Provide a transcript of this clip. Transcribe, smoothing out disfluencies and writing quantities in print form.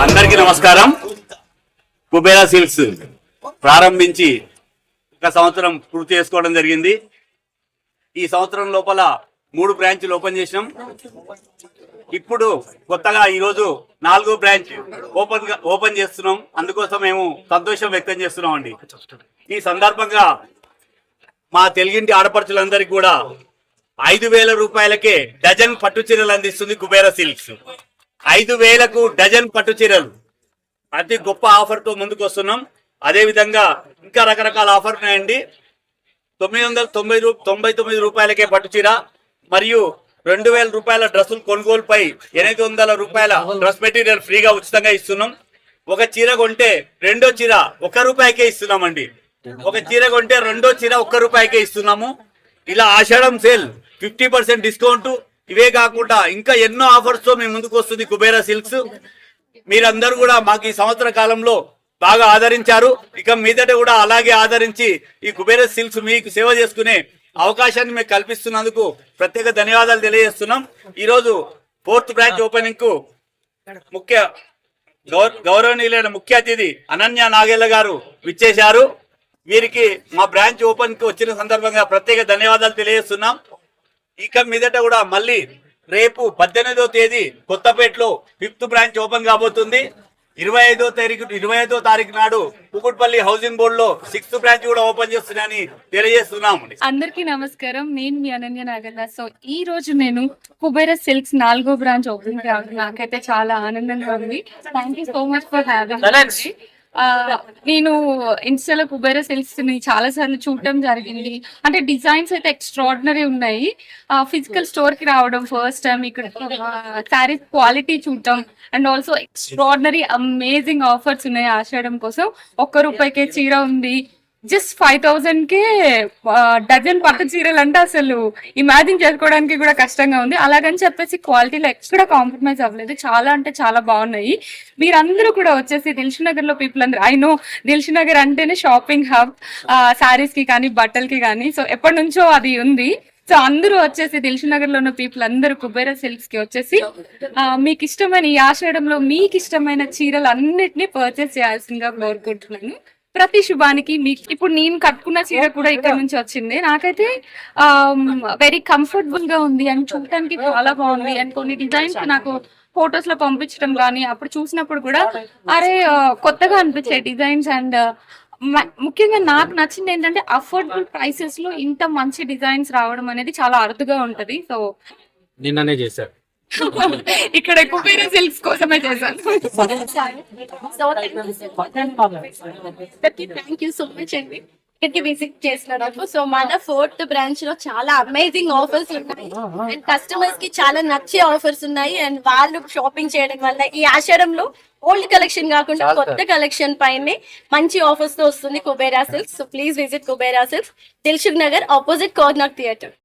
అందరికీ నమస్కారం. కుబేరా సిల్క్స్ ప్రారంభించి ఒక సంవత్సరం పూర్తి చేసుకోవడం జరిగింది. ఈ సంవత్సరం లోపల 3 బ్రాంచ్లు ఓపెన్ చేసినాం. ఇప్పుడు కొత్తగా ఈరోజు 4వ బ్రాంచ్ ఓపెన్ చేస్తున్నాం. అందుకోసం మేము సంతోషం వ్యక్తం చేస్తున్నాం అండి. ఈ సందర్భంగా మా తెలుగింటి ఆడపడుచులందరికీ కూడా 5,000 రూపాయలకే డజన్ పట్టు చీరలు అందిస్తుంది కుబేరా సిల్క్స్. 5,000కు డజన్ పట్టు చీరలు అతి గొప్ప ఆఫర్ తో ముందుకు వస్తున్నాం. అదే విధంగా ఇంకా రకరకాల ఆఫర్ ఉన్నాయండి. 999 రూపాయలకే పట్టు చీర మరియు 2,000 రూపాయల డ్రెస్సులు కొనుగోలుపై 800 రూపాయల డ్రెస్ మెటీరియల్ ఫ్రీగా ఉచితంగా ఇస్తున్నాం. ఒక చీర కొంటే రెండో చీర 1 రూపాయికే ఇస్తున్నామండి. ఒక చీర కొంటే రెండో చీర 1 రూపాయికే ఇస్తున్నాము. ఇలా ఆషాఢం సేల్ 50% డిస్కౌంట్. ఇవే కాకుండా ఇంకా ఎన్నో ఆఫర్స్ తో మేము ముందుకు వస్తుంది కుబేరా సిల్క్స్. మీరందరూ కూడా మాకు ఈ సంవత్సర కాలంలో బాగా ఆదరించారు. ఇక మీదట కూడా అలాగే ఆదరించి ఈ కుబేరా సిల్క్స్ మీకు సేవ చేసుకునే అవకాశాన్ని మీకు కల్పిస్తున్నందుకు ప్రత్యేక ధన్యవాదాలు తెలియజేస్తున్నాం. ఈ రోజు 4th బ్రాంచ్ ఓపెనింగ్ కు గౌరవనీయులైన ముఖ్య అతిథి అనన్య నాగేళ్ల గారు విచ్చేశారు. వీరికి మా బ్రాంచ్ ఓపెన్ కు వచ్చిన సందర్భంగా ప్రత్యేక ధన్యవాదాలు తెలియజేస్తున్నాం. ఇక మీదట కూడా మళ్ళీ రేపు 18వ తేదీ కొత్తపేటలో 5th బ్రాంచ్ ఓపెన్ కాబోతుంది. 25వ తారీఖు నాడు కుకుట్పల్లి హౌసింగ్ బోర్డు లో 6th బ్రాంచ్ కూడా ఓపెన్ చేస్తున్నానని తెలియజేస్తున్నాం. అందరికీ నమస్కారం. నేను మీ అనన్య నాగేళ్ల. సో ఈ రోజు నేను కుబేరా సిల్క్స్ 4వ బ్రాంచ్ ఓపెన్ కావడం నాకైతే చాలా ఆనందంగా ఉంది. Thank you so much for having. నేను ఇన్స్టాలో కుబేరా సిల్క్స్ ని చాలా సార్లు చూడటం జరిగింది. అంటే డిజైన్స్ అయితే ఎక్స్ట్రాడినరీ ఉన్నాయి. ఫిజికల్ స్టోర్ కి రావడం ఫస్ట్ టైం, ఇక్కడ శారీస్ క్వాలిటీ చూడటం and also extraordinary amazing offers ఉన్నాయి. ఆషాఢం కోసం 1 రూపాయికే చీర ఉంది. జస్ట్ 5,000 కే డజన్ పట్టు చీరలు అంటే అసలు ఇమాజిన్ చేసుకోవడానికి కూడా కష్టంగా ఉంది. అలాగని చెప్పేసి క్వాలిటీలో ఎక్కడ కాంప్రమైజ్ అవ్వలేదు. చాలా అంటే చాలా బాగున్నాయి. మీరందరూ కూడా వచ్చేసి దిల్షు నగర్ లో పీపుల్ అందరూ, ఐ నో దిల్షు నగర్ అంటేనే షాపింగ్ హబ్, శారీస్ కి కానీ బట్టలకి కానీ, సో ఎప్పటి నుంచో అది ఉంది. సో అందరూ వచ్చేసి దిల్షు నగర్ లో ఉన్న పీపుల్ అందరూ కుబేరా సిల్క్స్ కి వచ్చేసి మీకు ఇష్టమైన ఈ ఆషాఢంలో మీకు ఇష్టమైన చీరలు అన్నిటినీ పర్చేస్ చేయాల్సిందిగా కోరుకుంటున్నాను. ప్రతి శుభానికి మీకు ఇప్పుడు నేను కట్టుకున్న చీర కూడా ఇక్కడ నుంచి వచ్చింది. నాకైతే వెరీ కంఫర్టబుల్ గా ఉంది అండ్ చూడటానికి చాలా బాగుంది. అండ్ కొన్ని డిజైన్స్ నాకు ఫొటోస్ లో పంపించడం కానీ అప్పుడు చూసినప్పుడు కూడా అరే కొత్తగా అనిపించాయి డిజైన్స్. అండ్ ముఖ్యంగా నాకు నచ్చింది ఏంటంటే అఫోర్డబుల్ ప్రైసెస్ లో ఇంత మంచి డిజైన్స్ రావడం అనేది చాలా అరుదుగా ఉంటది. సో నిన్ననే చేశారు. ఇక్కడ కుబేరా సిల్క్స్ కోసమే చేశాను. థ్యాంక్ యూ సో మచ్ అండి ఇక్కడికి విజిట్ చేసినందుకు. సో మన 4th బ్రాంచ్ లో చాలా అమేజింగ్ ఆఫర్స్ ఉన్నాయి అండ్ కస్టమర్స్ కి చాలా నచ్చే ఆఫర్స్ ఉన్నాయి. అండ్ వాళ్ళు షాపింగ్ చేయడం వల్ల ఈ ఆషాఢంలో ఓల్డ్ కలెక్షన్ కాకుండా కొత్త కలెక్షన్ పైనే మంచి ఆఫర్స్ తో వస్తుంది Kubera silks. So please visit Kubera silks, Dilsukh Nagar opposite corner theatre.